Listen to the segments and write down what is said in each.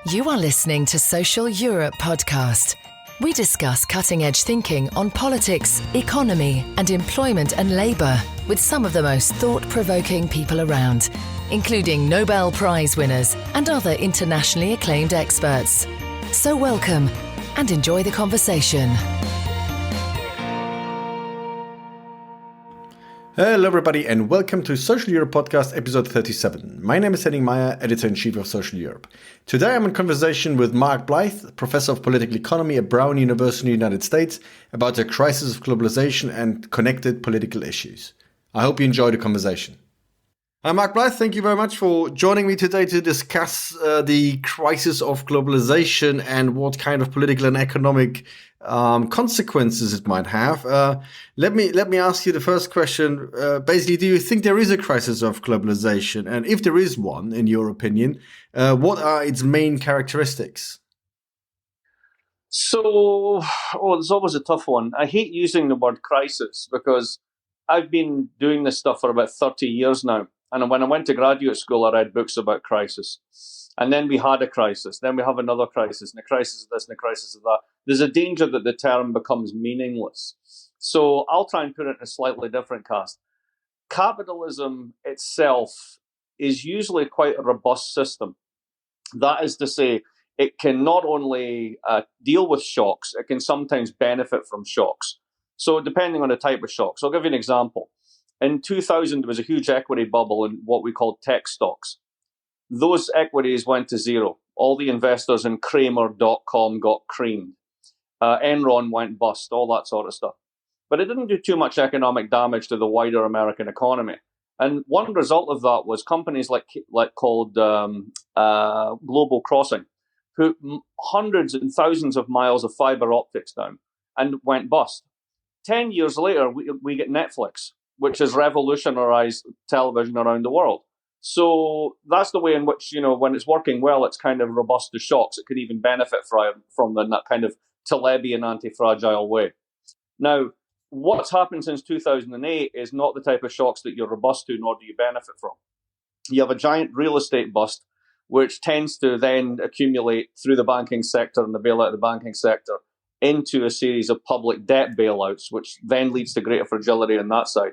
You are listening to Social Europe podcast. We discuss cutting-edge thinking on politics, economy, and employment and labour with some of the most thought-provoking people around, including Nobel Prize winners and other internationally acclaimed experts. So welcome and enjoy the conversation. Hello everybody and welcome to Social Europe Podcast episode 37. My name is Henning, Meyer, Editor-in-Chief of Social Europe. Today I'm in conversation with Blyth, Professor of Political Economy at Brown University in the United States, about the crisis of globalization and connected political issues. I hope you enjoy the conversation. Hi Blyth, thank you very much for joining me today to discuss the crisis of globalization and what kind of political and economic consequences it might have. Let me ask you the first question. Basically, do you think there is a crisis of globalization? And if there is one, in your opinion, what are its main characteristics? So, it's always a tough one. I hate using the word crisis because I've been doing this stuff for about 30 years now. And when I went to graduate school, I read books about crisis. And then we had a crisis. Then we have another crisis, and a crisis of this and a crisis of that. There's a danger that the term becomes meaningless. So I'll try and put it in a slightly different cast. Capitalism itself is usually quite a robust system. That is to say, it can not only deal with shocks, it can sometimes benefit from shocks. So depending on the type of shock. So I'll give you an example. In 2000, there was a huge equity bubble in what we call tech stocks. Those equities went to zero. All the investors in Kramer.com got creamed. Enron went bust, all that sort of stuff. But it didn't do too much economic damage to the wider American economy. And one result of that was companies called Global Crossing put hundreds and thousands of miles of fiber optics down and went bust. 10 years later, we get Netflix, which has revolutionized television around the world. So that's the way in which, when it's working well, it's kind of robust to shocks. It could even benefit from them in that kind of Talebian anti-fragile way. Now, what's happened since 2008 is not the type of shocks that you're robust to, nor do you benefit from. You have a giant real estate bust, which tends to then accumulate through the banking sector and the bailout of the banking sector into a series of public debt bailouts, which then leads to greater fragility on that side.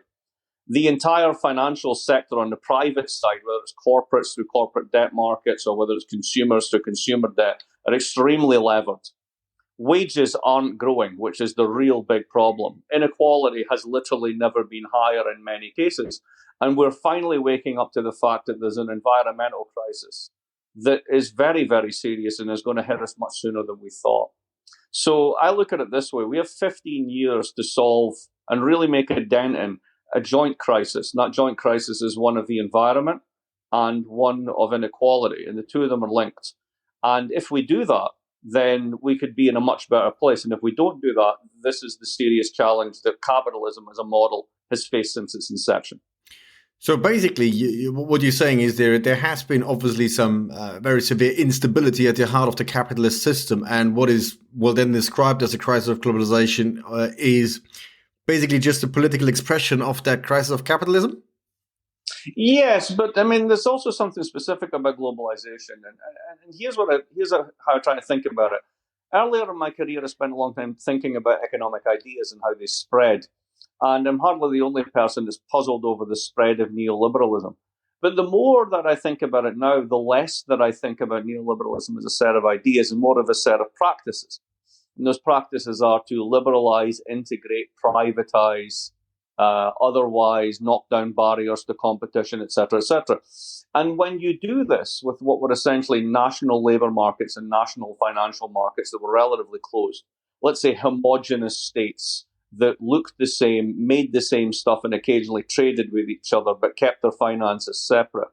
The entire financial sector on the private side, whether it's corporates through corporate debt markets or whether it's consumers through consumer debt, are extremely levered. Wages aren't growing, which is the real big problem. Inequality has literally never been higher in many cases. And we're finally waking up to the fact that there's an environmental crisis that is very, very serious and is going to hit us much sooner than we thought. So I look at it this way. We have 15 years to solve and really make a dent in a joint crisis. And that joint crisis is one of the environment and one of inequality, and the two of them are linked. And if we do that, then we could be in a much better place. And if we don't do that, this is the serious challenge that capitalism as a model has faced since its inception. So basically, what you're saying is there has been obviously some very severe instability at the heart of the capitalist system. And what is then described as a crisis of globalization is basically just a political expression of that crisis of capitalism? Yes, but I mean, there's also something specific about globalization. And here's how I try to think about it. Earlier in my career, I spent a long time thinking about economic ideas and how they spread. And I'm hardly the only person that's puzzled over the spread of neoliberalism. But the more that I think about it now, the less that I think about neoliberalism as a set of ideas and more of a set of practices. And those practices are to liberalize, integrate, privatize, otherwise knock down barriers to competition, etc., etc. And when you do this with what were essentially national labor markets and national financial markets that were relatively closed, let's say homogenous states that looked the same, made the same stuff, and occasionally traded with each other, but kept their finances separate.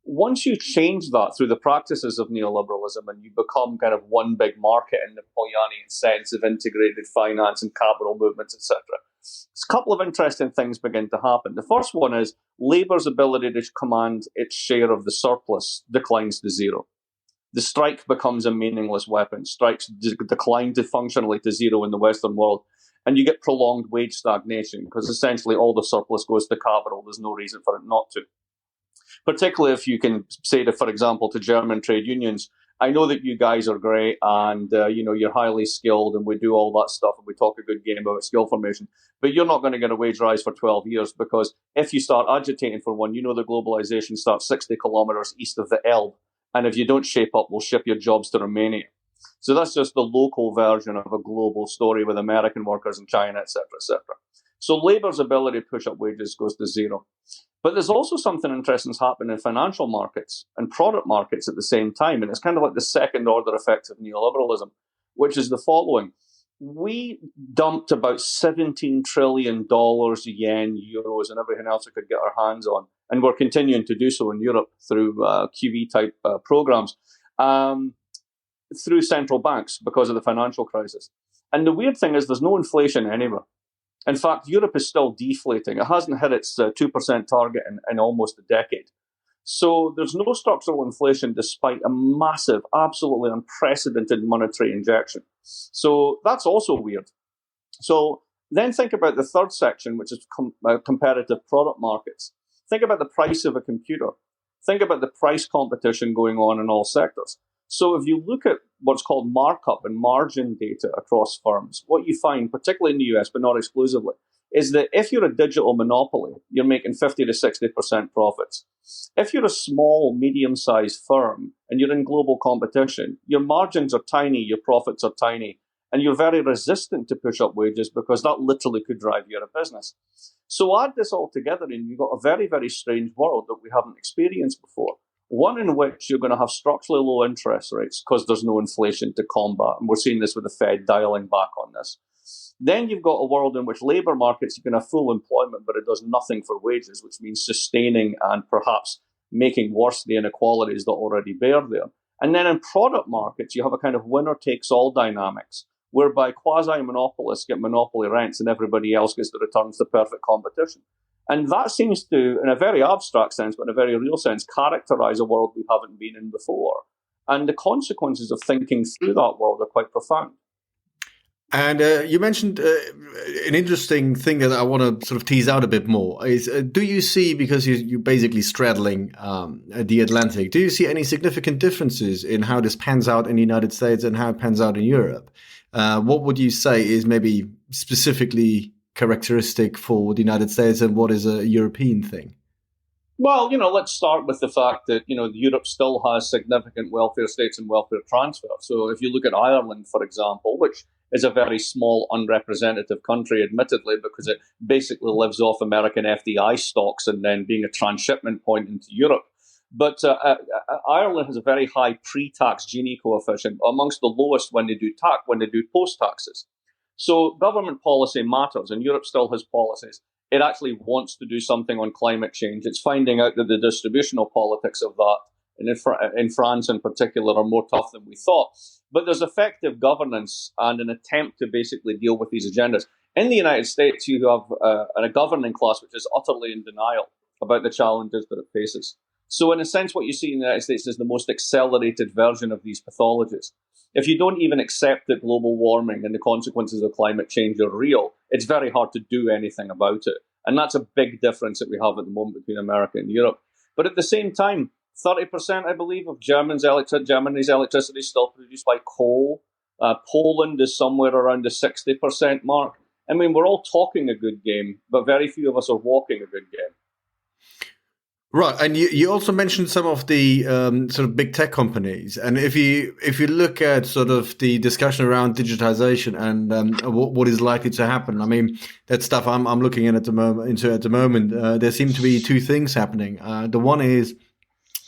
Once you change that through the practices of neoliberalism and you become kind of one big market in the Polanyian sense of integrated finance and capital movements, etc., a couple of interesting things begin to happen. The first one is labor's ability to command its share of the surplus declines to zero. The strike becomes a meaningless weapon. Strikes decline functionally to zero in the Western world. And you get prolonged wage stagnation because essentially all the surplus goes to capital. There's no reason for it not to. Particularly if you can say, for example, to German trade unions, I know that you guys are great and, you're highly skilled and we do all that stuff and we talk a good game about skill formation, but you're not going to get a wage rise for 12 years because if you start agitating for one, the globalization starts 60 kilometers east of the Elbe. And if you don't shape up, we'll ship your jobs to Romania. So that's just the local version of a global story with American workers in China, et cetera, et cetera. So labor's ability to push up wages goes to zero. But there's also something interesting that's happening in financial markets and product markets at the same time. And it's kind of like the second order effect of neoliberalism, which is the following. We dumped about $17 trillion, yen, euros, and everything else we could get our hands on. And we're continuing to do so in Europe through QE-type programs, through central banks because of the financial crisis. And the weird thing is there's no inflation anywhere. In fact, Europe is still deflating. It hasn't hit its 2% target in almost a decade. So there's no structural inflation despite a massive, absolutely unprecedented monetary injection. So that's also weird. So then think about the third section, which is competitive product markets. Think about the price of a computer. Think about the price competition going on in all sectors. So if you look at what's called markup and margin data across firms, what you find, particularly in the US, but not exclusively, is that if you're a digital monopoly, you're making 50 to 60% profits. If you're a small, medium-sized firm and you're in global competition, your margins are tiny, your profits are tiny, and you're very resistant to push up wages because that literally could drive you out of business. So add this all together and you've got a very, very strange world that we haven't experienced before. One in which you're going to have structurally low interest rates because there's no inflation to combat. And we're seeing this with the Fed dialing back on this. Then you've got a world in which labor markets, you can have full employment, but it does nothing for wages, which means sustaining and perhaps making worse the inequalities that already bear there. And then in product markets, you have a kind of winner-takes-all dynamics, whereby quasi-monopolists get monopoly rents and everybody else gets the returns to perfect competition. And that seems to, in a very abstract sense, but in a very real sense, characterize a world we haven't been in before. And the consequences of thinking through that world are quite profound. And you mentioned an interesting thing that I want to sort of tease out a bit more is, do you see, because you're basically straddling the Atlantic, do you see any significant differences in how this pans out in the United States and how it pans out in Europe? What would you say is maybe specifically characteristic for the United States and what is a European thing? Well, let's start with the fact that, Europe still has significant welfare states and welfare transfer. So if you look at Ireland, for example, which is a very small, unrepresentative country, admittedly, because it basically lives off American FDI stocks and then being a transshipment point into Europe. But Ireland has a very high pre-tax Gini coefficient, amongst the lowest when they do post-taxes. So government policy matters, and Europe still has policies. It actually wants to do something on climate change. It's finding out that the distributional politics of that, and in France in particular, are more tough than we thought. But there's effective governance and an attempt to basically deal with these agendas. In the United States, you have a governing class which is utterly in denial about the challenges that it faces. So in a sense, what you see in the United States is the most accelerated version of these pathologies. If you don't even accept that global warming and the consequences of climate change are real, it's very hard to do anything about it. And that's a big difference that we have at the moment between America and Europe. But at the same time, 30%, I believe, of Germany's electricity is still produced by coal. Poland is somewhere around the 60% mark. I mean, we're all talking a good game, but very few of us are walking a good game. Right, and you also mentioned some of the sort of big tech companies, and if you look at sort of the discussion around digitization and what is likely to happen, I mean that stuff I'm looking at the moment. There seem to be two things happening. The one is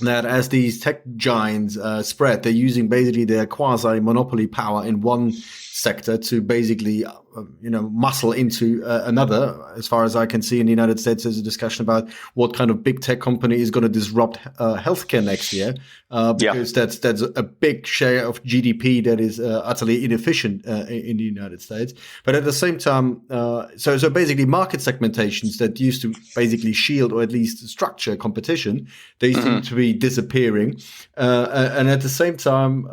that as these tech giants spread, they're using basically their quasi-monopoly power in one sector to basically, muscle into another. As far as I can see in the United States, there's a discussion about what kind of big tech company is going to disrupt healthcare next year, because that's a big share of GDP that is utterly inefficient in the United States. But at the same time, so basically market segmentations that used to basically shield or at least structure competition, they seem to be disappearing. And at the same time,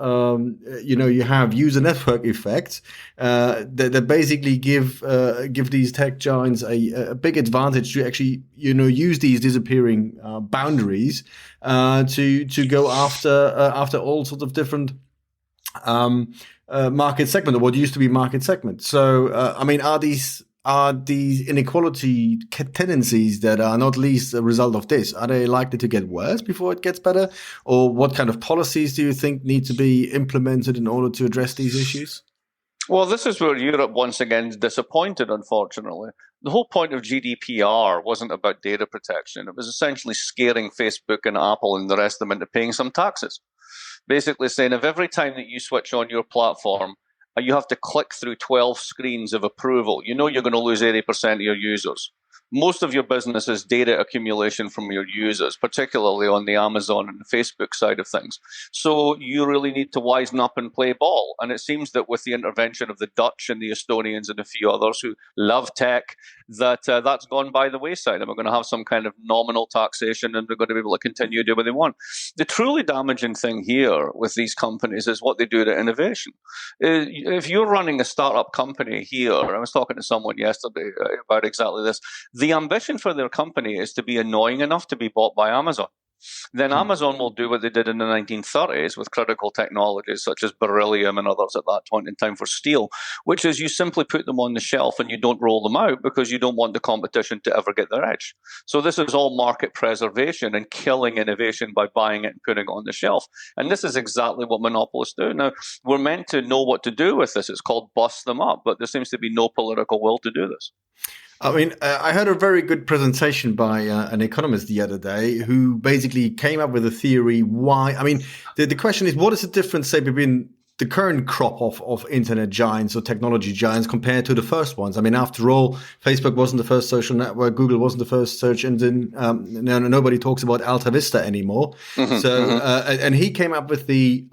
you have user network effects that basically basically give these tech giants a big advantage to actually use these disappearing boundaries to go after all sorts of different market segment, or what used to be market segment. So are these inequality tendencies that are not least a result of this, are they likely to get worse before it gets better? Or what kind of policies do you think need to be implemented in order to address these issues? Well, this is where Europe once again is disappointed, unfortunately. The whole point of GDPR wasn't about data protection. It was essentially scaring Facebook and Apple and the rest of them into paying some taxes. Basically saying if every time that you switch on your platform, you have to click through 12 screens of approval, you're going to lose 80% of your users. Most of your business is data accumulation from your users, particularly on the Amazon and the Facebook side of things. So you really need to wisen up and play ball. And it seems that with the intervention of the Dutch and the Estonians and a few others who love tech, that's gone by the wayside. And we're going to have some kind of nominal taxation, and they're going to be able to continue to do what they want. The truly damaging thing here with these companies is what they do to innovation. If you're running a startup company here, I was talking to someone yesterday about exactly this, the ambition for their company is to be annoying enough to be bought by Amazon. Then Amazon will do what they did in the 1930s with critical technologies such as beryllium and others at that point in time for steel, which is you simply put them on the shelf and you don't roll them out because you don't want the competition to ever get their edge. So this is all market preservation and killing innovation by buying it and putting it on the shelf. And this is exactly what monopolists do. Now, we're meant to know what to do with this. It's called bust them up, but there seems to be no political will to do this. I mean, I heard a very good presentation by an economist the other day who basically came up with a theory why. I mean, the question is, what is the difference, say, between the current crop of internet giants or technology giants compared to the first ones? I mean, after all, Facebook wasn't the first social network. Google wasn't the first search engine. Nobody talks about Alta Vista anymore. And he came up with the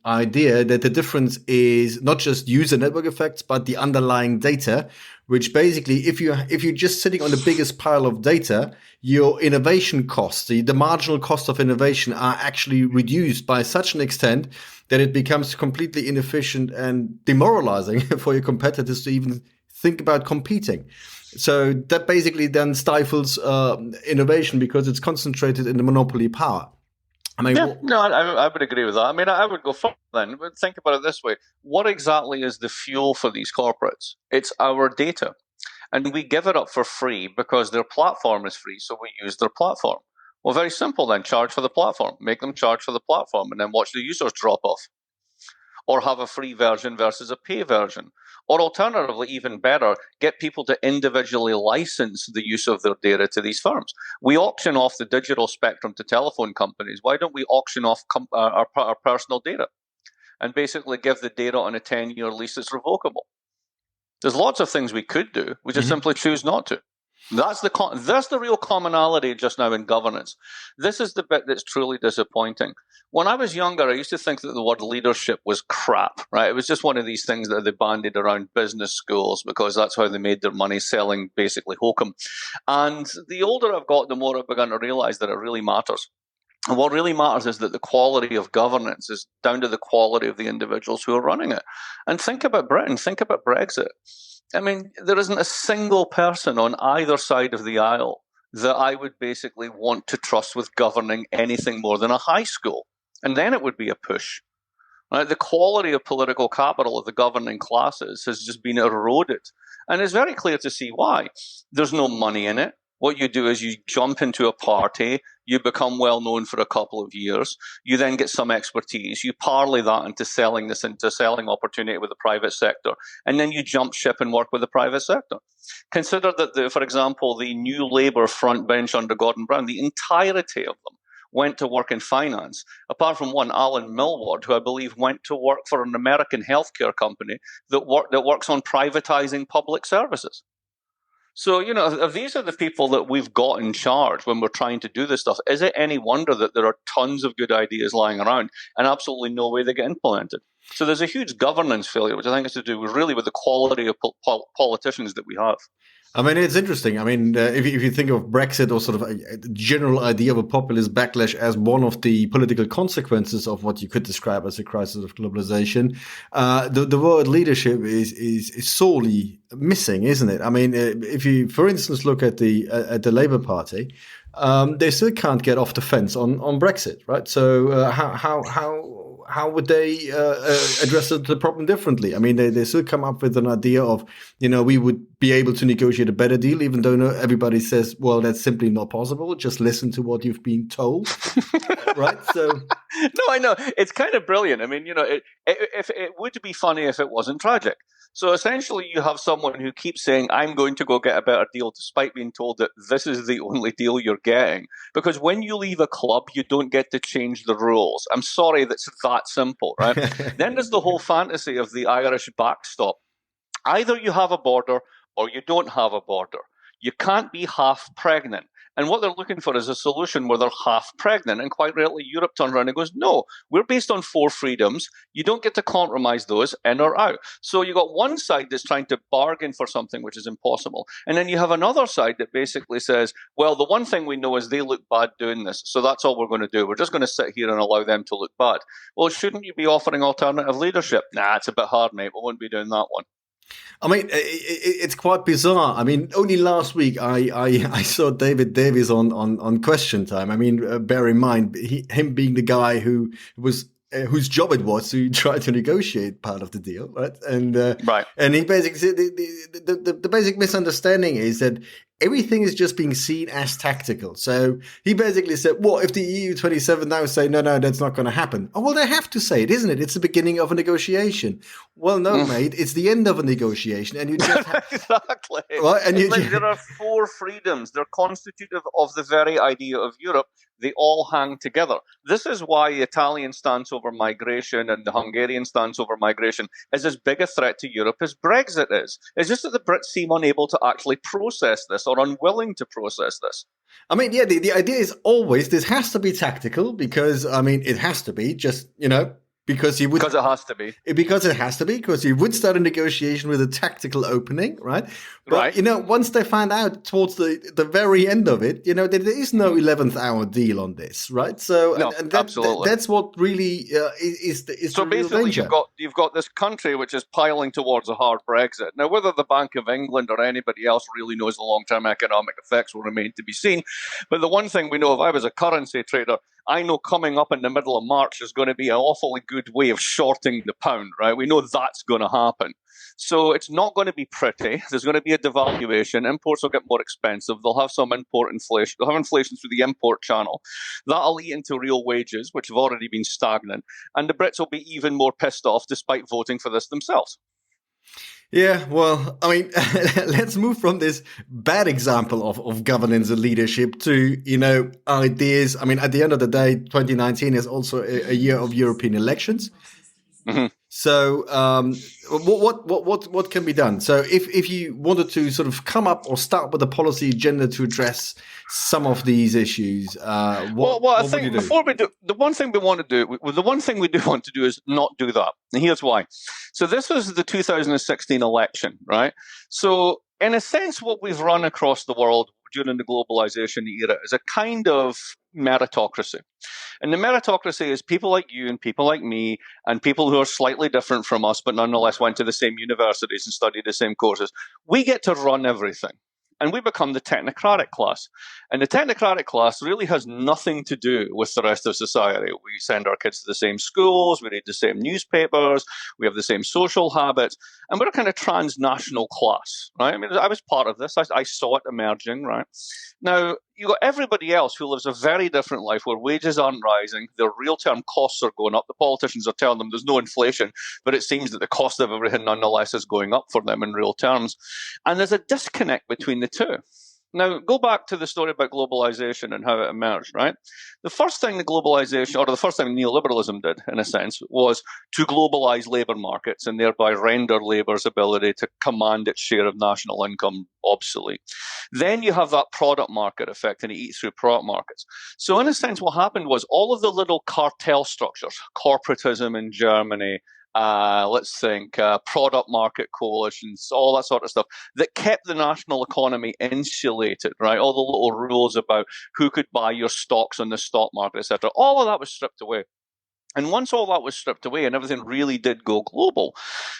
idea that the difference is not just user network effects, but the underlying data, which basically, if you're just sitting on the biggest pile of data, your innovation costs, the marginal cost of innovation, are actually reduced by such an extent that it becomes completely inefficient and demoralizing for your competitors to even think about competing. So that basically then stifles innovation because it's concentrated in the monopoly power. I would agree with that. I mean, I would go further then. But think about it this way. What exactly is the fuel for these corporates? It's our data. And we give it up for free because their platform is free, so we use their platform. Well, very simple then. Charge for the platform. Make them charge for the platform and then watch the users drop off. Or have a free version versus a pay version. Or alternatively, even better, get people to individually license the use of their data to these firms. We auction off the digital spectrum to telephone companies. Why don't we auction off our personal data and basically give the data on a 10-year lease that's revocable? There's lots of things we could do. We just simply choose not to. That's the real commonality just now in governance. This is the bit that's truly disappointing. When I was younger, I used to think that the word leadership was crap, right? It was just one of these things that they bandied around business schools because that's how they made their money, selling basically hokum. And the older I've got, the more I've begun to realize that it really matters. And what really matters is that the quality of governance is down to the quality of the individuals who are running it. And think about Britain, think about Brexit. I mean, there isn't a single person on either side of the aisle that I would basically want to trust with governing anything more than a high school. And then it would be a push. Right? The quality of political capital of the governing classes has just been eroded. And it's very clear to see why. There's no money in it. What you do is you jump into a party, you become well known for a couple of years, you then get some expertise, you parlay that into selling this into selling opportunity with the private sector, and then you jump ship and work with the private sector. Consider that, for example, the new Labour front bench under Gordon Brown, the entirety of them went to work in finance, apart from one, Alan Millward, who I believe went to work for an American healthcare company that works on privatizing public services. So, if these are the people that we've got in charge when we're trying to do this stuff, is it any wonder that there are tons of good ideas lying around and absolutely no way they get implemented? So there's a huge governance failure, which I think has to do with the quality of politicians that we have. I mean, it's interesting. I mean, if you think of Brexit or sort of a general idea of a populist backlash as one of the political consequences of what you could describe as a crisis of globalization, the word leadership is sorely missing, isn't it? I mean, if you, for instance, look at the Labour Party, they still can't get off the fence on Brexit, right? So how would they address the problem differently? I mean, they still come up with an idea of, we would be able to negotiate a better deal, even though everybody says, well, that's simply not possible. Just listen to what you've been told, right? So, no, I know it's kind of brilliant. I mean, if it would be funny if it wasn't tragic. So essentially, you have someone who keeps saying, I'm going to go get a better deal, despite being told that this is the only deal you're getting. Because when you leave a club, you don't get to change the rules. I'm sorry, that's that simple, right? Then there's the whole fantasy of the Irish backstop. Either you have a border or you don't have a border. You can't be half pregnant. And what they're looking for is a solution where they're half pregnant. And quite rightly, Europe turns around and goes, no, we're based on 4 freedoms. You don't get to compromise those in or out. So you got one side that's trying to bargain for something which is impossible. And then you have another side that basically says, well, the one thing we know is they look bad doing this. So that's all we're going to do. We're just going to sit here and allow them to look bad. Well, shouldn't you be offering alternative leadership? Nah, it's a bit hard, mate. We won't be doing that one. I mean, it's quite bizarre. I mean, only last week I saw David Davies on Question Time. I mean, bear in mind him being the guy who was whose job it was to try to negotiate part of the deal, right? And right. And he basically said the basic misunderstanding is that everything is just being seen as tactical. So he basically said, well, if the EU27 now say, no, that's not going to happen. Oh, well, they have to say it, isn't it? It's the beginning of a negotiation. Well, no, mate, it's the end of a negotiation. And you just exactly. Well, and there are 4 freedoms. They're constitutive of the very idea of Europe. They all hang together. This is why the Italian stance over migration and the Hungarian stance over migration is as big a threat to Europe as Brexit is. It's just that the Brits seem unable to actually process this or unwilling to process this. I mean, yeah, the idea is always this has to be tactical because, I mean, it has to be just, because you would. Because it has to be. Because it has to be, because you would start a negotiation with a tactical opening, right? But, right. Once they find out towards the very end of it, there is no 11th hour deal on this, right? So, no, absolutely. That's what really is so the basically, real danger. You've got this country which is piling towards a hard Brexit. Now, whether the Bank of England or anybody else really knows the long-term economic effects will remain to be seen. But the one thing we know, if I was a currency trader, I know coming up in the middle of March is going to be an awfully good way of shorting the pound, right? We know that's going to happen. So it's not going to be pretty. There's going to be a devaluation. Imports will get more expensive. They'll have some import inflation. They'll have inflation through the import channel. That'll eat into real wages, which have already been stagnant. And the Brits will be even more pissed off despite voting for this themselves. Yeah, well, I mean, let's move from this bad example of governance and leadership to, ideas. I mean, at the end of the day, 2019 is also a year of European elections. Mm-hmm. So, what can be done? So, if you wanted to sort of come up or start with a policy agenda to address some of these issues, what would you do? Before we do, the one thing we do want to do is not do that. And here's why. So, this was the 2016 election, right? So, in a sense, what we've run across the world during the globalization era is a kind of meritocracy. And the meritocracy is people like you and people like me and people who are slightly different from us, but nonetheless went to the same universities and studied the same courses. We get to run everything. And we become the technocratic class. And the technocratic class really has nothing to do with the rest of society. We send our kids to the same schools, we read the same newspapers, we have the same social habits, and we're a kind of transnational class, right? I mean, I was part of this. I saw it emerging, right? Now, you got everybody else who lives a very different life where wages aren't rising, their real-term costs are going up. The politicians are telling them there's no inflation, but it seems that the cost of everything nonetheless is going up for them in real terms. And there's a disconnect between the two. Now, go back to the story about globalization and how it emerged, right? The first thing neoliberalism did, in a sense, was to globalize labor markets and thereby render labor's ability to command its share of national income obsolete. Then you have that product market effect, and it eats through product markets. So in a sense, what happened was all of the little cartel structures, corporatism in Germany, let's think, product market coalitions, all that sort of stuff, that kept the national economy insulated, right? All the little rules about who could buy your stocks on the stock market, etc. All of that was stripped away. And once all that was stripped away and everything really did go global,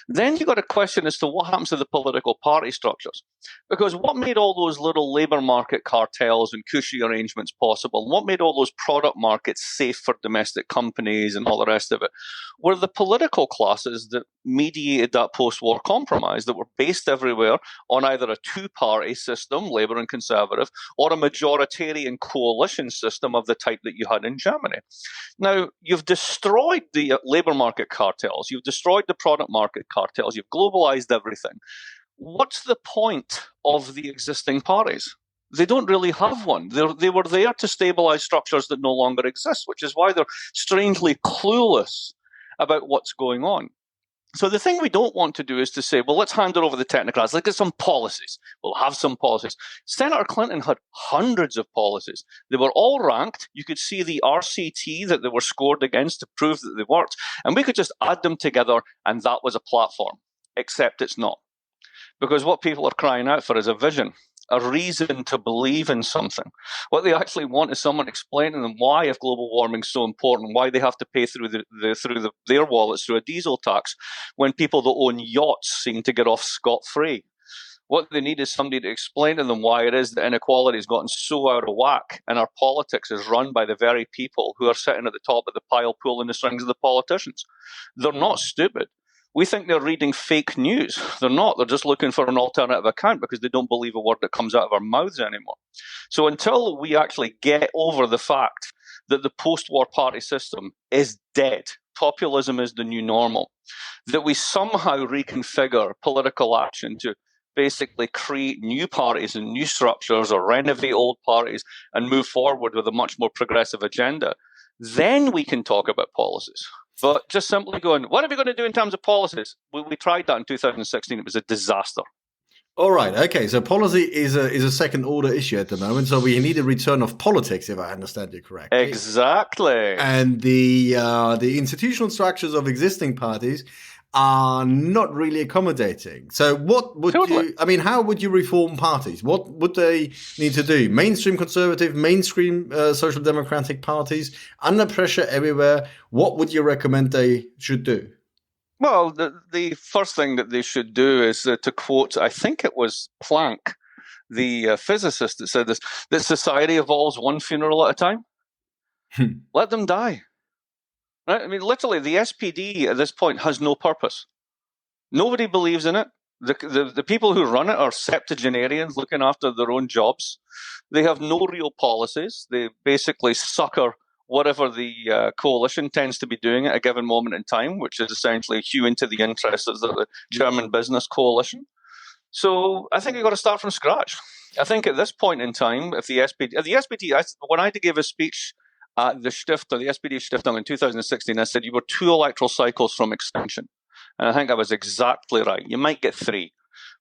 then you got a question as to what happens to the political party structures. Because what made all those little labour market cartels and cushy arrangements possible, and what made all those product markets safe for domestic companies and all the rest of it, were the political classes that mediated that post-war compromise that were based everywhere on either a two-party system, Labour and Conservative, or a majoritarian coalition system of the type that you had in Germany. Now, you've destroyed the labour market cartels, you've destroyed the product market cartels, you've globalized everything. What's the point of the existing parties? They don't really have one. They were there to stabilize structures that no longer exist, which is why they're strangely clueless about what's going on. So the thing we don't want to do is to say, well, let's hand it over to the technocrats. Let's get some policies. We'll have some policies. Senator Clinton had hundreds of policies. They were all ranked. You could see the RCT that they were scored against to prove that they worked. And we could just add them together, and that was a platform. Except it's not. Because what people are crying out for is a vision, a reason to believe in something. What they actually want is someone explaining them why, if global warming is so important, why they have to pay through their wallets through a diesel tax when people that own yachts seem to get off scot-free. What they need is somebody to explain to them why it is that inequality has gotten so out of whack and our politics is run by the very people who are sitting at the top of the pile pulling the strings of the politicians. They're not stupid. We think they're reading fake news. They're not. They're just looking for an alternative account because they don't believe a word that comes out of our mouths anymore. So until we actually get over the fact that the post-war party system is dead, populism is the new normal, that we somehow reconfigure political action to basically create new parties and new structures or renovate old parties and move forward with a much more progressive agenda, then we can talk about policies. But just simply going, what are we going to do in terms of policies? We tried that in 2016. It was a disaster. All right. Okay. So policy is a second order issue at the moment. So we need a return of politics, if I understand you correctly. Exactly. And the institutional structures of existing parties are not really accommodating. So what would how would you reform parties? What would they need to do? Mainstream conservative, mainstream social democratic parties, under pressure everywhere. What would you recommend they should do? Well, the first thing that they should do is to quote, I think it was Planck, the physicist that said this, that society evolves one funeral at a time. Let them die. Right? I mean, literally, the SPD at this point has no purpose. Nobody believes in it. The people who run it are septuagenarians looking after their own jobs. They have no real policies. They basically succor whatever the coalition tends to be doing at a given moment in time, which is essentially hewing to the interests of the German business coalition. So I think you've got to start from scratch. I think at this point in time, if the SPD, when I had to give a speech at the Stiftung, the SPD Stiftung in 2016, I said you were 2 electoral cycles from extinction. And I think I was exactly right. You might get 3,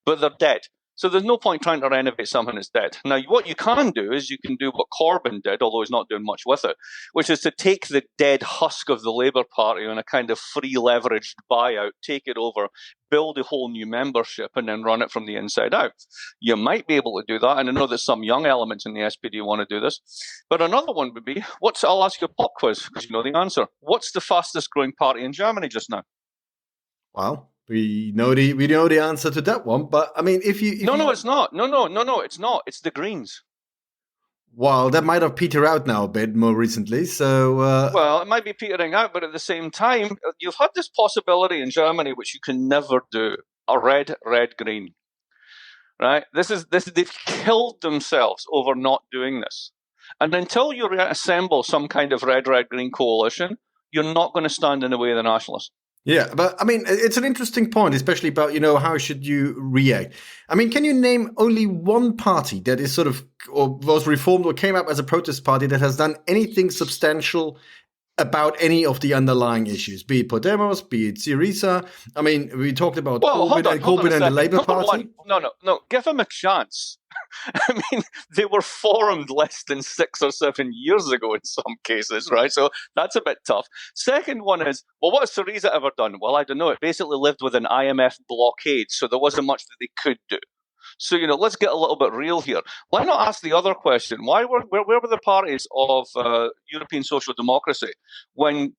but they're dead. So there's no point trying to renovate something that's dead. Now, what you can do is you can do what Corbyn did, although he's not doing much with it, which is to take the dead husk of the Labour Party on a kind of free leveraged buyout, take it over, build a whole new membership, and then run it from the inside out. You might be able to do that, and I know that some young elements in the SPD want to do this. But another one would be, I'll ask you a pop quiz, because you know the answer. What's the fastest growing party in Germany just now? Well, we know the answer to that one, but I mean, it's not. No, it's not. It's the Greens. Well, that might have petered out now a bit more recently. So, well, it might be petering out, but at the same time, you've had this possibility in Germany, which you can never do: a red, green. Right? They've killed themselves over not doing this, and until you assemble some kind of red, green coalition, you're not going to stand in the way of the nationalists. Yeah, but I mean, it's an interesting point, especially about, how should you react? I mean, can you name only one party that is sort of, or was reformed or came up as a protest party that has done anything substantial about any of the underlying issues, be it Podemos, be it Syriza? I mean, we talked about Corbyn and the Labour Party. No, give them a chance. I mean, they were formed less than 6 or 7 years ago in some cases, right? So that's a bit tough. Second one is, well, what has Syriza ever done? Well, I don't know. It basically lived with an IMF blockade, so there wasn't much that they could do. So, let's get a little bit real here. Why not ask the other question? Where were the parties of European social democracy when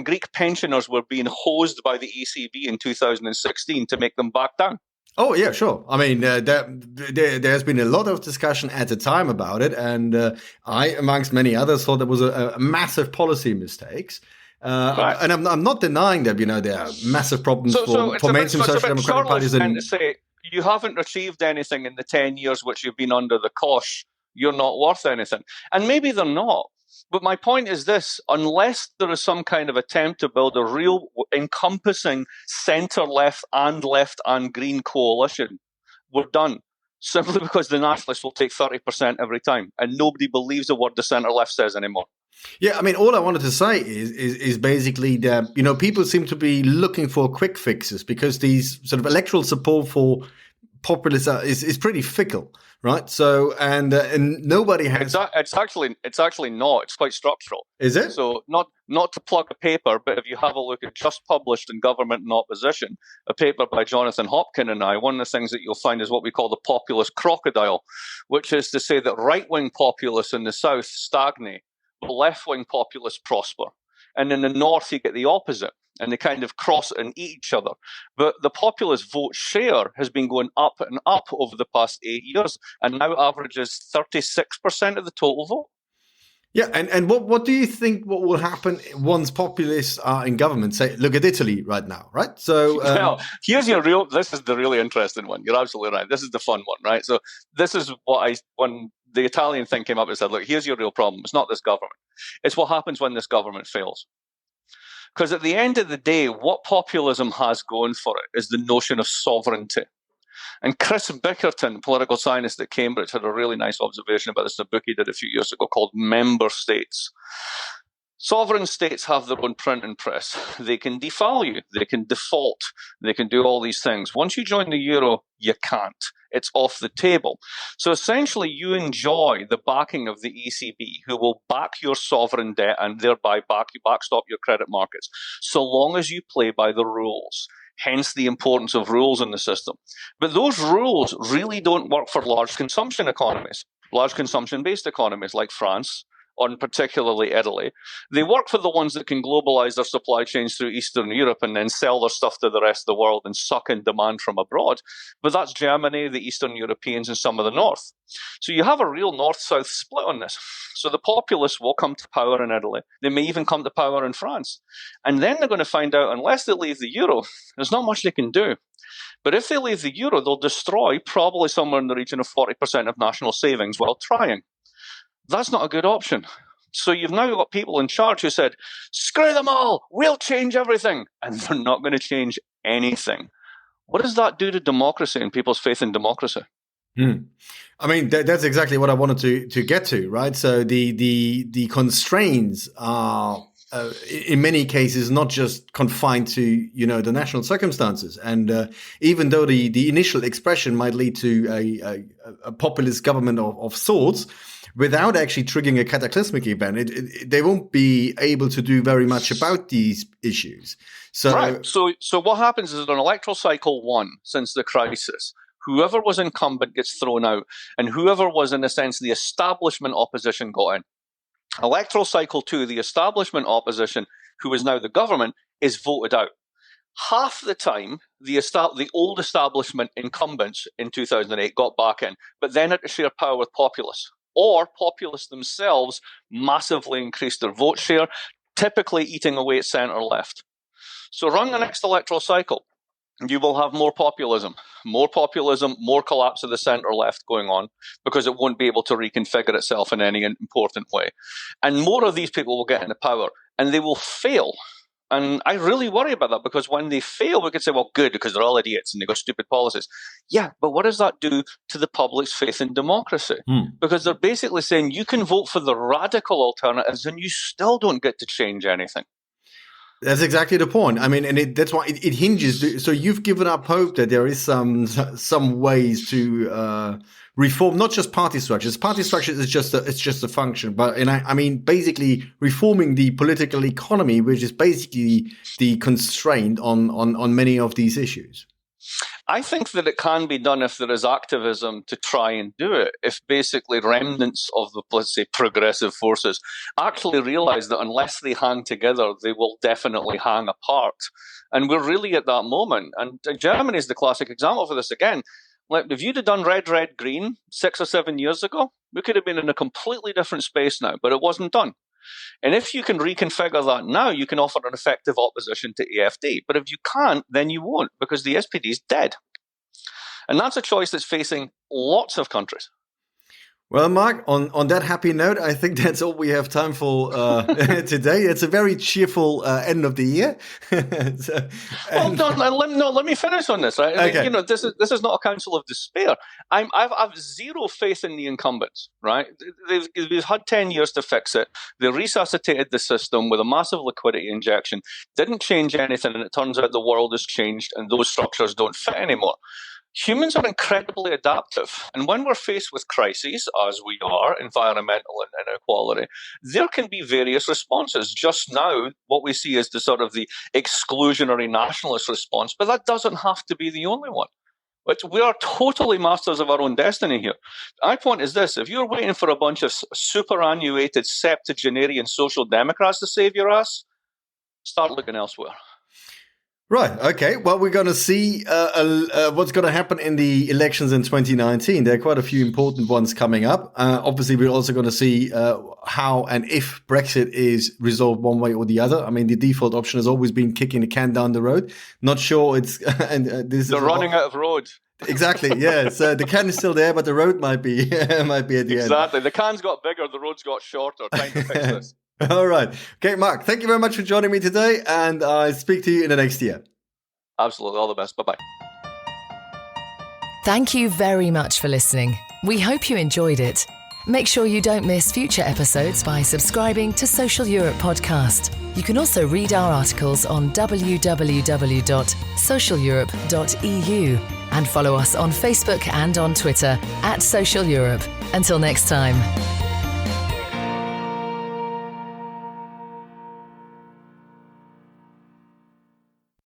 Greek pensioners were being hosed by the ECB in 2016 to make them back down? Oh, yeah, sure. I mean, there's been a lot of discussion at the time about it. And I, amongst many others, thought it was a massive policy mistakes. Right. And I'm not denying that, there are massive problems for mainstream social democratic parties. To say, you haven't achieved anything in the 10 years which you've been under the cosh. You're not worth anything. And maybe they're not. But my point is this: unless there is some kind of attempt to build a real encompassing centre-left and green coalition, we're done. Simply because the nationalists will take 30% every time, and nobody believes a word the centre-left says anymore. Yeah, I mean, all I wanted to say is basically that, people seem to be looking for quick fixes because these sort of electoral support for populism is pretty fickle, right? So, and nobody has. It's actually not. It's quite structural. Is it? So not to plug a paper, but if you have a look at just published in Government and Opposition, a paper by Jonathan Hopkin and I, one of the things that you'll find is what we call the populist crocodile, which is to say that right-wing populists in the south stagnate, but left-wing populists prosper. And in the north, you get the opposite, and they kind of cross and eat each other. But the populist vote share has been going up and up over the past 8 years, and now averages 36% of the total vote. Yeah, and what do you think what will happen once populists are in government? Say, look at Italy right now, right? So well, this is the really interesting one. You're absolutely right. This is the fun one, right? So this is when the Italian thing came up and said, look, here's your real problem. It's not this government. It's what happens when this government fails. Because at the end of the day, what populism has going for it is the notion of sovereignty. And Chris Bickerton, political scientist at Cambridge, had a really nice observation about this in a book he did a few years ago called Member States. Sovereign states have their own printing press. They can devalue, they can default, they can do all these things. Once you join the euro, you can't. It's off the table. So essentially, you enjoy the backing of the ECB, who will back your sovereign debt and thereby backstop your credit markets, so long as you play by the rules. Hence the importance of rules in the system. But those rules really don't work for large consumption economies, large consumption-based economies like France, or particularly Italy. They work for the ones that can globalize their supply chains through Eastern Europe and then sell their stuff to the rest of the world and suck in demand from abroad. But that's Germany, the Eastern Europeans, and some of the North. So you have a real North-South split on this. So the populists will come to power in Italy. They may even come to power in France. And then they're going to find out, unless they leave the euro, there's not much they can do. But if they leave the euro, they'll destroy probably somewhere in the region of 40% of national savings while trying. That's not a good option. So you've now got people in charge who said, screw them all, we'll change everything. And they're not going to change anything. What does that do to democracy and people's faith in democracy? I mean, that's exactly what I wanted to get to, right? So the constraints are in many cases not just confined to the national circumstances, and even though the initial expression might lead to a populist government of sorts, without actually triggering a cataclysmic event, they won't be able to do very much about these issues. So, right. So what happens is, on electoral cycle 1, since the crisis, whoever was incumbent gets thrown out, and whoever was, in a sense, the establishment opposition got in. Electoral cycle 2, the establishment opposition, who is now the government, is voted out. Half the time, the old establishment incumbents in 2008 got back in, but then had to share power with populists. Or populists themselves massively increased their vote share, typically eating away at centre-left. So run the next electoral cycle. You will have more populism, more collapse of the centre-left going on, because it won't be able to reconfigure itself in any important way. And more of these people will get into power, and they will fail. And I really worry about that, because when they fail, we could say, well, good, because they're all idiots and they've got stupid policies. Yeah, but what does that do to the public's faith in democracy? Because they're basically saying you can vote for the radical alternatives and you still don't get to change anything. That's exactly the point. I mean, and that's why it hinges. So you've given up hope that there is some ways to reform, not just party structures. Party structures is just a function, but I mean basically reforming the political economy, which is basically the constraint on many of these issues. I think that it can be done if there is activism to try and do it. If basically remnants of the, let's say, progressive forces actually realize that unless they hang together, they will definitely hang apart. And we're really at that moment. And Germany is the classic example for this again. Like, if you'd have done red, green 6 or 7 years ago, we could have been in a completely different space now, but it wasn't done. And if you can reconfigure that now, you can offer an effective opposition to AfD. But if you can't, then you won't, because the SPD is dead. And that's a choice that's facing lots of countries. Well, Mark, on that happy note, I think that's all we have time for today. It's a very cheerful end of the year. Let me finish on this. Right? Okay. This is not a council of despair. I've zero faith in the incumbents. Right? They've had 10 years to fix it. They resuscitated the system with a massive liquidity injection. Didn't change anything, and it turns out the world has changed, and those structures don't fit anymore. Humans are incredibly adaptive, and when we're faced with crises, as we are, environmental and inequality, there can be various responses. Just now, what we see is the exclusionary nationalist response, but that doesn't have to be the only one. But we are totally masters of our own destiny here. My point is this: if you're waiting for a bunch of superannuated septuagenarian social democrats to save your ass, start looking elsewhere. Right. Okay. Well, we're going to see what's going to happen in the elections in 2019. There are quite a few important ones coming up. Obviously, we're also going to see how and if Brexit is resolved one way or the other. I mean, the default option has always been kicking the can down the road. Not sure it's they're running out of road. Exactly. Yeah. So the can is still there, but the road might be at the end. Exactly. The can's got bigger, the road's got shorter. Time to fix this. All right. Okay, Mark, thank you very much for joining me today, and I'll speak to you in the next year. Absolutely. All the best. Bye-bye. Thank you very much for listening. We hope you enjoyed it. Make sure you don't miss future episodes by subscribing to Social Europe Podcast. You can also read our articles on www.socialeurope.eu and follow us on Facebook and on Twitter @Social Europe. Until next time.